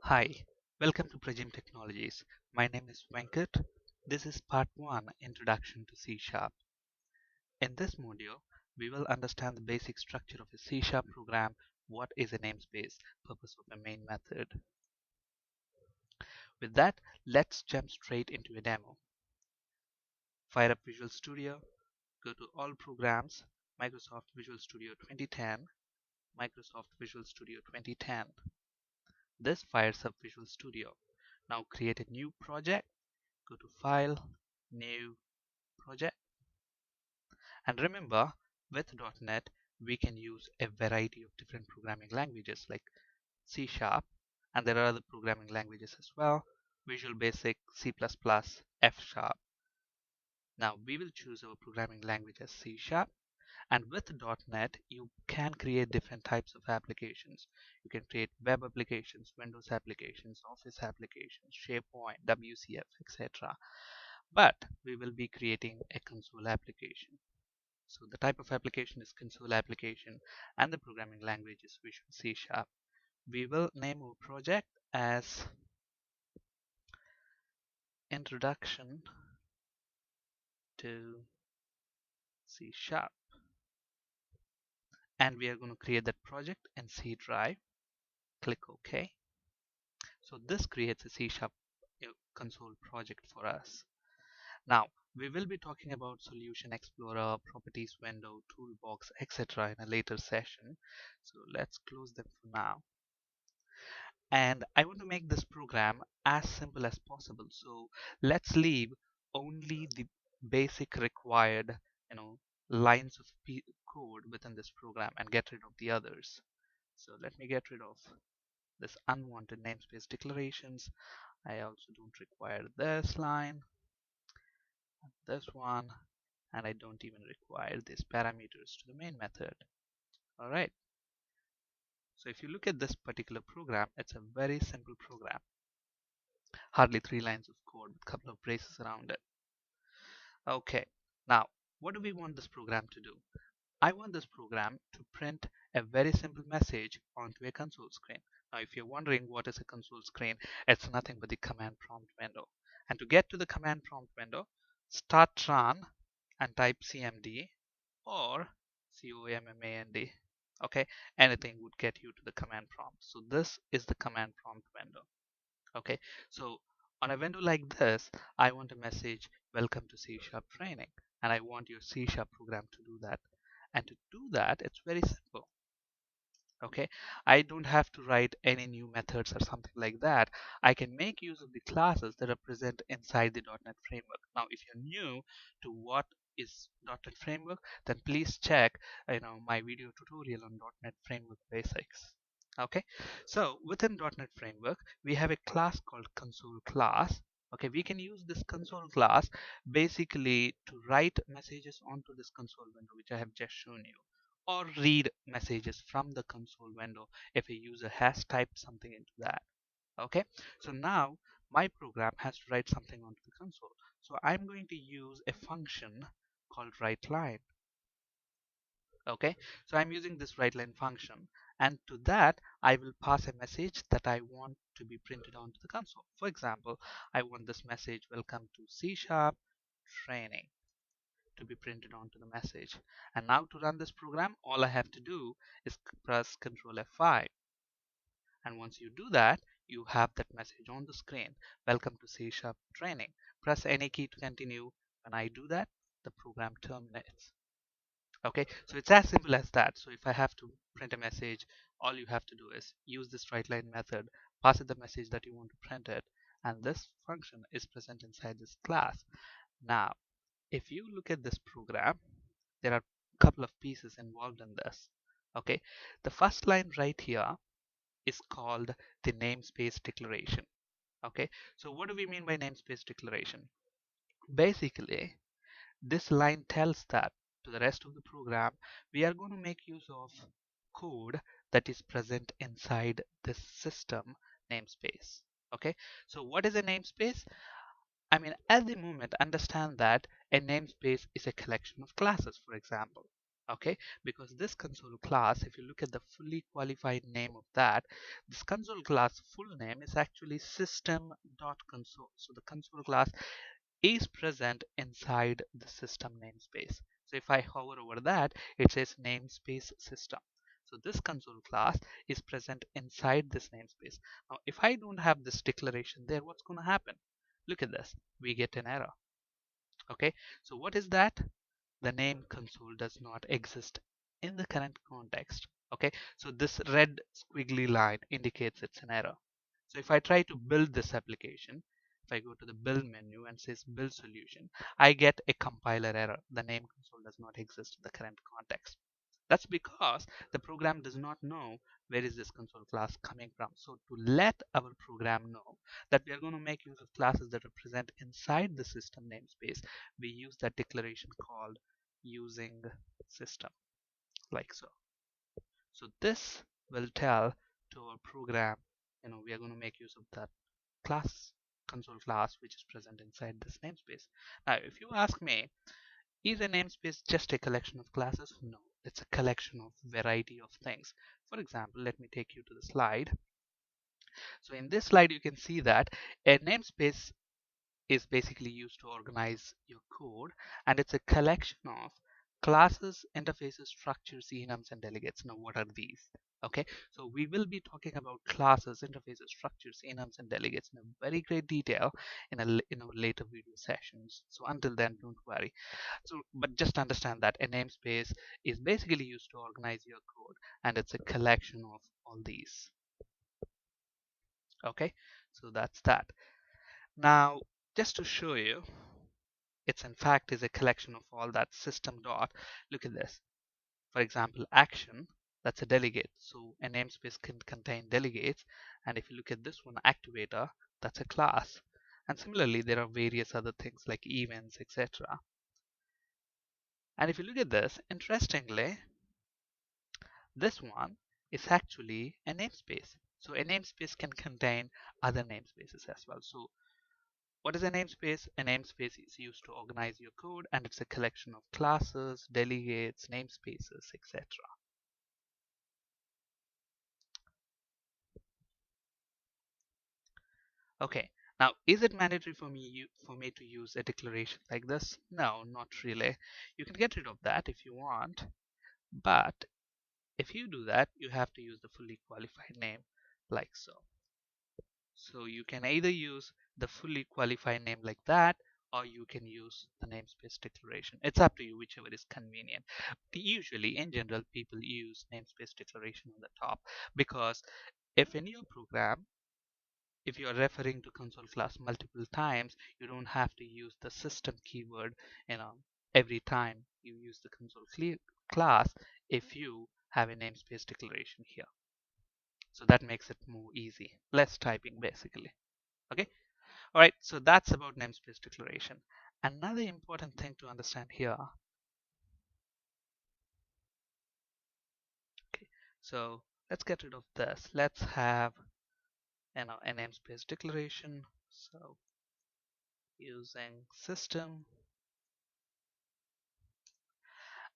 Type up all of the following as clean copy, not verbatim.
Hi, welcome to Prajim Technologies. My name is Venkat. This is part 1, Introduction to C Sharp. In this module, we will understand the basic structure of a C Sharp program, what is a namespace, purpose of a main method. With that, let's jump straight into a demo. Fire up Visual Studio, go to All Programs, Microsoft Visual Studio 2010, Microsoft Visual Studio 2010. This fires up Visual Studio. Now create a new project, go to File, New, Project. And remember, with .NET, we can use a variety of different programming languages like C Sharp, and there are other programming languages as well, Visual Basic, C++, F Sharp. Now we will choose our programming language as C Sharp, and with .NET, you can create different types of applications. You can create web applications, Windows applications, Office applications, SharePoint, WCF, etc. But we will be creating a console application. So the type of application is console application and the programming language is Visual C Sharp. We will name our project as Introduction to C Sharp. And we are going to create that project in C drive. Click OK. So this creates a C Sharp console project for us. Now we will be talking about Solution Explorer, Properties Window, Toolbox, etc. in a later session. So let's close them for now. And I want to make this program as simple as possible. So let's leave only the basic required, lines of code within this program and get rid of the others. So let me get rid of this unwanted namespace declarations. I also don't require this line, this one, and I don't even require these parameters to the main method. All right. So if you look at this particular program, it's a very simple program. Hardly 3 lines of code with a couple of braces around it. Okay, now what do we want this program to do? I want this program to print a very simple message onto a console screen. Now if you're wondering what is a console screen, it's nothing but the command prompt window. And to get to the command prompt window, start run and type cmd or command. Okay, anything would get you to the command prompt. So this is the command prompt window. Okay, so on a window like this, I want a message, welcome to C Sharp training, and I want your C Sharp program to do that. And to do that, it's very simple. Okay, I don't have to write any new methods or something like that. I can make use of the classes that are present inside the .NET Framework. Now, if you're new to what is .NET Framework, then please check my video tutorial on .NET Framework Basics. Okay, so within .NET Framework, we have a class called console class. Okay, we can use this console class basically to write messages onto this console window, which I have just shown you, or read messages from the console window if a user has typed something into that. Okay, so now my program has to write something onto the console. So I'm going to use a function called writeLine. Okay, so I'm using this writeLine function, and to that I will pass a message that I want to be printed onto the console. For example, I want this message, welcome to C Sharp training, to be printed onto the message. And now to run this program, all I have to do is press Ctrl F5. And once you do that, you have that message on the screen. Welcome to C Sharp training. Press any key to continue. When I do that, the program terminates. Okay, so it's as simple as that. So if I have to print a message, all you have to do is use this writeLine method, pass it the message that you want to print it, and this function is present inside this class. Now, if you look at this program, there are a couple of pieces involved in this. Okay, the first line right here is called the namespace declaration. Okay, so what do we mean by namespace declaration? Basically, this line tells that to the rest of the program, we are going to make use of code that is present inside this system namespace. Okay, so what is a namespace? I mean, at the moment, understand that a namespace is a collection of classes, for example. Okay, because this console class, if you look at the fully qualified name of that, this console class full name is actually system.console. So the console class is present inside the system namespace. So if I hover over that, it says namespace system. So this console class is present inside this namespace. Now, if I don't have this declaration there, what's going to happen? Look at this. We get an error. Okay, so what is that? The name console does not exist in the current context. Okay, so this red squiggly line indicates it's an error. So if I try to build this application, if I go to the build menu and says build solution, I get a compiler error. The name console does not exist in the current context. That's because the program does not know where is this console class coming from. So to let our program know that we are going to make use of classes that are present inside the system namespace, we use that declaration called using system, like so. So this will tell to our program, we are going to make use of that class, console class, which is present inside this namespace. Now, if you ask me, is a namespace just a collection of classes? No, it's a collection of variety of things. For example, let me take you to the slide. So in this slide, you can see that a namespace is basically used to organize your code, and it's a collection of classes, interfaces, structures, enums, and delegates. Now, what are these? Okay, so we will be talking about classes, interfaces, structures, enums, and delegates in a very great detail in our later video sessions. So until then, don't worry. So, but just understand that a namespace is basically used to organize your code, and it's a collection of all these. Okay, so that's that. Now, just to show you, it's in fact is a collection of all that system dot. Look at this. For example, action, that's a delegate. So a namespace can contain delegates. And if you look at this one, activator, that's a class. And similarly, there are various other things like events, etc. And if you look at this, interestingly, this one is actually a namespace. So a namespace can contain other namespaces as well. So what is a namespace? A namespace is used to organize your code, and it's a collection of classes, delegates, namespaces, etc. Okay, now is it mandatory for me to use a declaration like this? No, not really. You can get rid of that if you want, but if you do that, you have to use the fully qualified name like so. So you can either use the fully qualified name like that, or you can use the namespace declaration. It's up to you, whichever is convenient. Usually, in general, people use namespace declaration on the top because if in your program, if you are referring to console class multiple times, you don't have to use the system keyword, every time you use the console class if you have a namespace declaration here. So that makes it more easy, less typing basically. Okay. All right, so that's about namespace declaration. Another important thing to understand here. Okay, so let's get rid of this. Let's have a namespace declaration. So using system,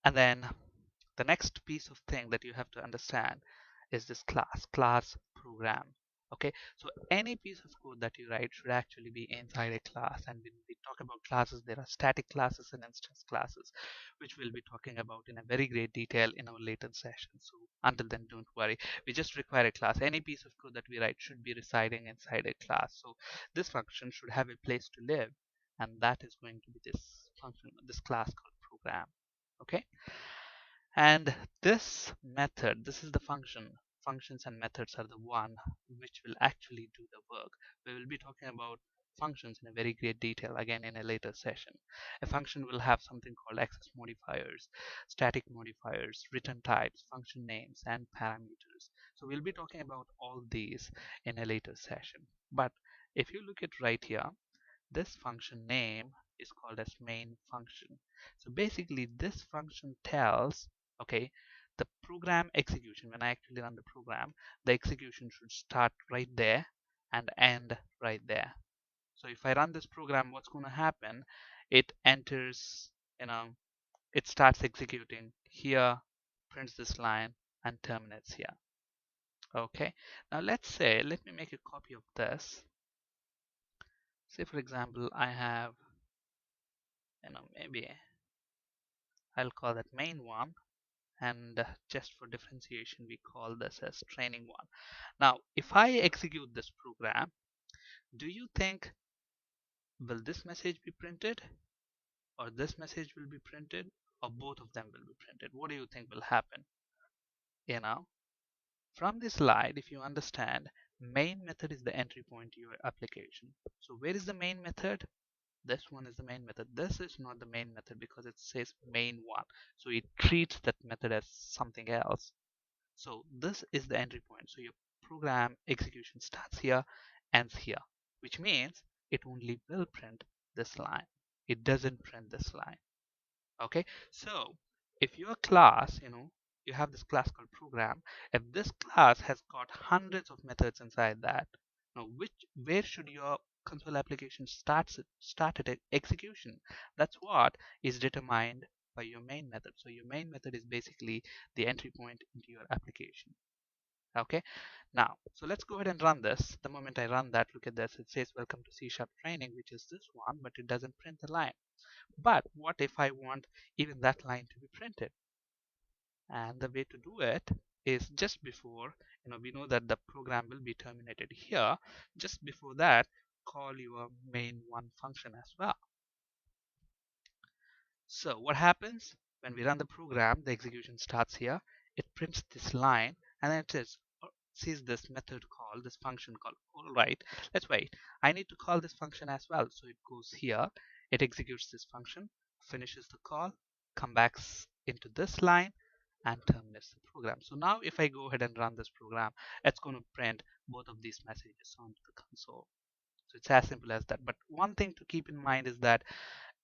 and then the next piece of thing that you have to understand is this class program. Okay, so any piece of code that you write should actually be inside a class. And when we talk about classes, there are static classes and instance classes, which we'll be talking about in a very great detail in our later session. So until then, don't worry. We just require a class. Any piece of code that we write should be residing inside a class. So this function should have a place to live, and that is going to be this function, this class called program. Okay, and this is the function. Functions and methods are the one which will actually do the work. We will be talking about functions in a very great detail again in a later session. A function will have something called access modifiers, static modifiers, return types, function names, and parameters. So we'll be talking about all these in a later session. But if you look at right here, this function name is called as main function. So basically this function tells, okay, the program execution, when I actually run the program, the execution should start right there and end right there. So if I run this program, what's going to happen? It enters, you know, it starts executing here, prints this line, and terminates here. Okay, now let me make a copy of this. Say for example, I have, maybe I'll call that main one, and just for differentiation, we call this as training one. Now, if I execute this program, do you think will this message be printed, or this message will be printed, or both of them will be printed? What do you think will happen? You know, from this slide, if you understand, main method is the entry point to your application. So where is the main method? This one is the main method. This is not the main method because it says main one. So it treats that method as something else. So this is the entry point. So your program execution starts here, ends here, which means it only will print this line. It doesn't print this line. Okay, so if your class, you have this class called program. If this class has got hundreds of methods inside that, now where should your console application start at execution? That's what is determined by your main method. So your main method is basically the entry point into your application. Okay, now so let's go ahead and run this. The moment I run that, look at this, it says welcome to C# training, which is this one, but it doesn't print the line. But what if I want even that line to be printed? And the way to do it is just before, we know that the program will be terminated here. Just before that, call your main one function as well. So what happens when we run the program? The execution starts here. It prints this line, and then it sees this method call, this function call. All right, let's wait. I need to call this function as well. So it goes here. It executes this function, finishes the call, come back into this line, and terminates the program. So now if I go ahead and run this program, it's going to print both of these messages onto the console. So it's as simple as that. But one thing to keep in mind is that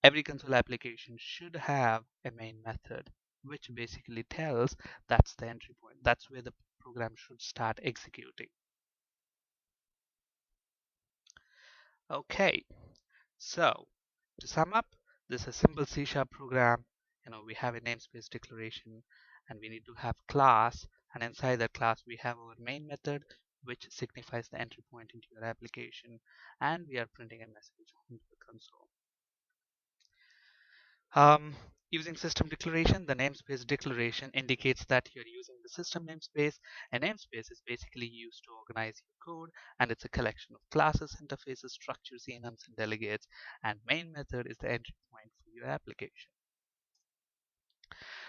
every console application should have a main method, which basically tells that's the entry point. That's where the program should start executing. Okay, so to sum up, this is a simple C# program. We have a namespace declaration, and we need to have class, and inside that class we have our main method, which signifies the entry point into your application, and we are printing a message into the console. Using system declaration, the namespace declaration indicates that you're using the system namespace. A namespace is basically used to organize your code, and it's a collection of classes, interfaces, structures, enums, and delegates. And main method is the entry point for your application.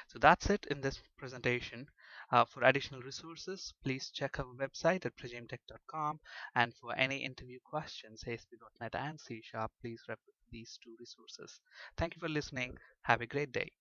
So that's it in this presentation. For additional resources, please check our website at prajimtech.com. And for any interview questions, ASP.NET and C#, please refer to these two resources. Thank you for listening. Have a great day.